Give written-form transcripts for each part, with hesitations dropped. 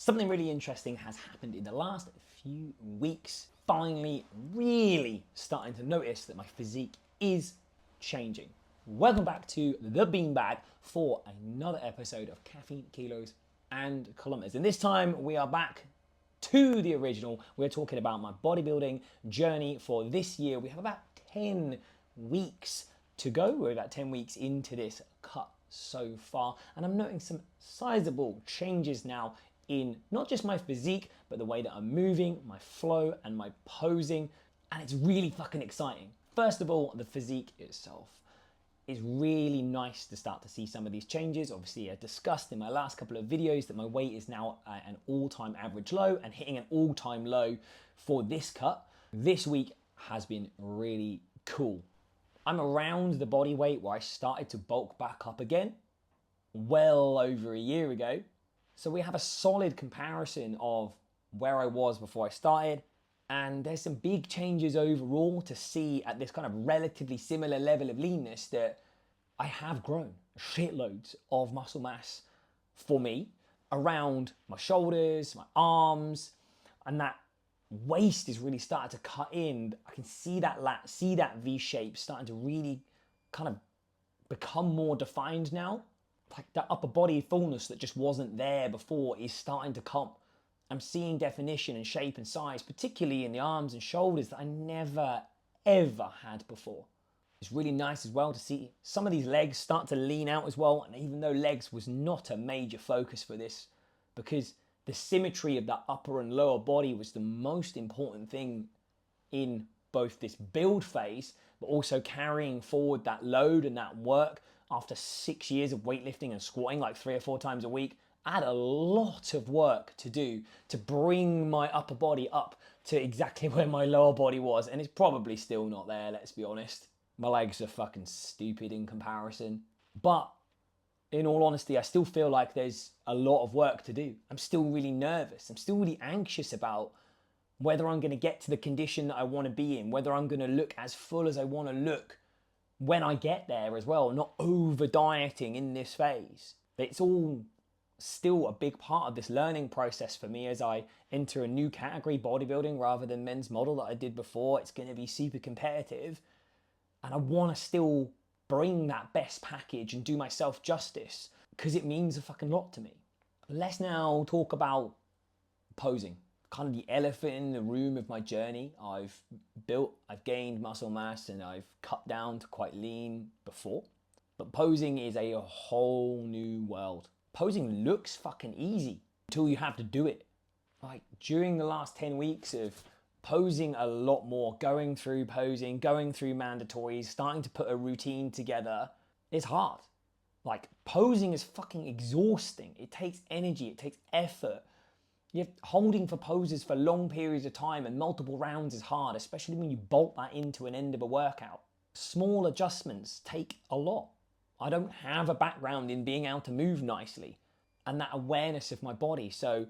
Something really interesting has happened in the last few weeks. Finally, really starting to notice that my physique is changing. Welcome back to The Beanbag for another episode of Caffeine, Kilos and Kilometers. And this time we are back to the original. We're talking about my bodybuilding journey for this year. We have about 10 weeks to go. We're about 10 weeks into this cut so far. And I'm noting some sizable changes now in not just my physique, but the way that I'm moving, my flow and my posing. And it's really fucking exciting. First of all, the physique itself. It's really nice to start to see some of these changes. Obviously, I discussed in my last couple of videos that my weight is now at an all-time average low and hitting an all-time low for this cut. This week has been really cool. I'm around the body weight where I started to bulk back up again well over a year ago. So we have a solid comparison of where I was before I started, and there's some big changes overall to see at this kind of relatively similar level of leanness that I have grown shitloads of muscle mass for me around my shoulders, my arms, and that waist is really starting to cut in. I can see that lat, see that V shape starting to really kind of become more defined now. Like that upper body fullness that just wasn't there before is starting to come. I'm seeing definition and shape and size, particularly in the arms and shoulders, that I never, ever had before. It's really nice as well to see some of these legs start to lean out as well. And even though legs was not a major focus for this, because the symmetry of that upper and lower body was the most important thing in both this build phase, but also carrying forward that load and that work. After 6 years of weightlifting and squatting like 3 or 4 times a week, I had a lot of work to do to bring my upper body up to exactly where my lower body was. And it's probably still not there, let's be honest. My legs are fucking stupid in comparison. But in all honesty, I still feel like there's a lot of work to do. I'm still really nervous. I'm still really anxious about whether I'm going to get to the condition that I want to be in, whether I'm going to look as full as I want to look when I get there as well, not over dieting in this phase. It's all still a big part of this learning process for me as I enter a new category, bodybuilding rather than men's model that I did before. It's going to be super competitive, and I want to still bring that best package and do myself justice because it means a fucking lot to me. Let's now talk about posing. Kind of the elephant in the room of my journey. I've gained muscle mass and I've cut down to quite lean before. But posing is a whole new world. Posing looks fucking easy until you have to do it. Like during the last 10 weeks of posing a lot more, going through posing, going through mandatories, starting to put a routine together, it's hard. Like posing is fucking exhausting. It takes energy, it takes effort. You're holding for poses for long periods of time and multiple rounds is hard, especially when you bolt that into an end of a workout. Small adjustments take a lot. I don't have a background in being able to move nicely and that awareness of my body. So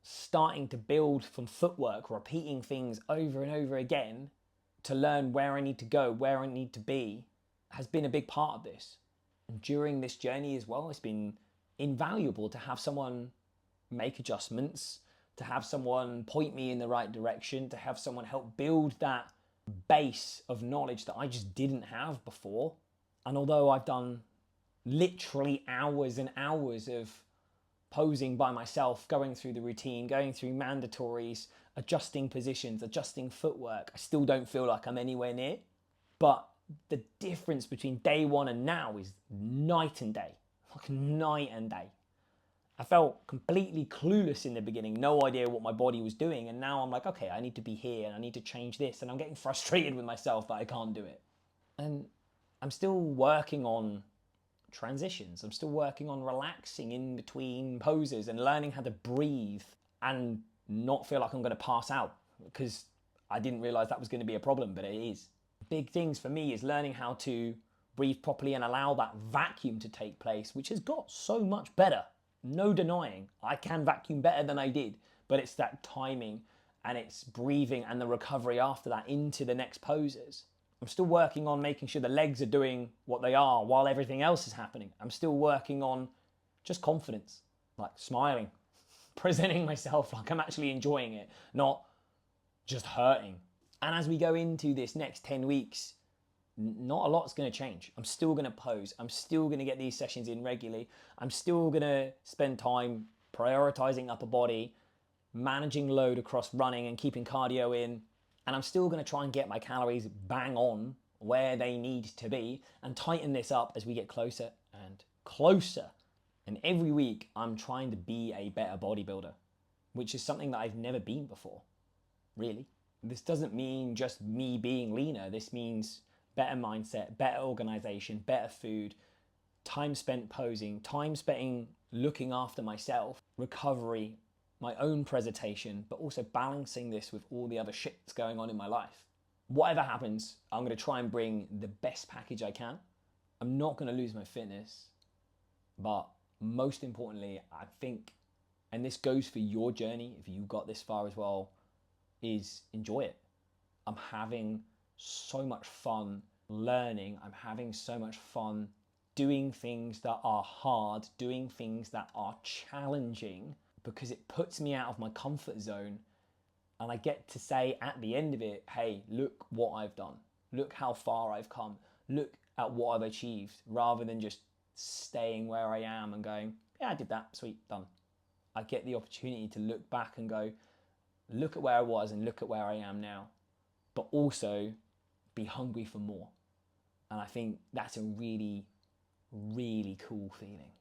starting to build from footwork, repeating things over and over again to learn where I need to go, where I need to be, has been a big part of this. And during this journey as well, it's been invaluable to have someone make adjustments, to have someone point me in the right direction, to have someone help build that base of knowledge that I just didn't have before. And although I've done literally hours and hours of posing by myself, going through the routine, going through mandatories, adjusting positions, adjusting footwork, I still don't feel like I'm anywhere near. But the difference between day one and now is night and day, like night and day. I felt completely clueless in the beginning, no idea what my body was doing. And now I'm like, okay, I need to be here and I need to change this. And I'm getting frustrated with myself that I can't do it. And I'm still working on transitions. I'm still working on relaxing in between poses and learning how to breathe and not feel like I'm going to pass out, because I didn't realize that was going to be a problem, but it is. Big things for me is learning how to breathe properly and allow that vacuum to take place, which has got so much better. No denying, I can vacuum better than I did, but it's that timing and it's breathing and the recovery after that into the next poses. I'm still working on making sure the legs are doing what they are while everything else is happening. I'm still working on just confidence, like smiling, presenting myself like I'm actually enjoying it, not just hurting. And as we go into this next 10 weeks, not a lot's going to change. I'm still going to pose. I'm still going to get these sessions in regularly. I'm still going to spend time prioritizing upper body, managing load across running and keeping cardio in. And I'm still going to try and get my calories bang on where they need to be and tighten this up as we get closer and closer. And every week I'm trying to be a better bodybuilder, which is something that I've never been before, really. This doesn't mean just me being leaner. This means better mindset, better organization, better food, time spent posing, time spent looking after myself, recovery, my own presentation, but also balancing this with all the other shit that's going on in my life. Whatever happens, I'm going to try and bring the best package I can. I'm not going to lose my fitness, but most importantly, I think, and this goes for your journey, if you got this far as well, is enjoy it. I'm having so much fun learning. I'm having so much fun doing things that are hard, doing things that are challenging, because it puts me out of my comfort zone. And I get to say at the end of it, hey, look what I've done. Look how far I've come. Look at what I've achieved, rather than just staying where I am and going, yeah, I did that, sweet, done. I get the opportunity to look back and go, look at where I was and look at where I am now, but also be hungry for more. And I think that's a really, really cool feeling.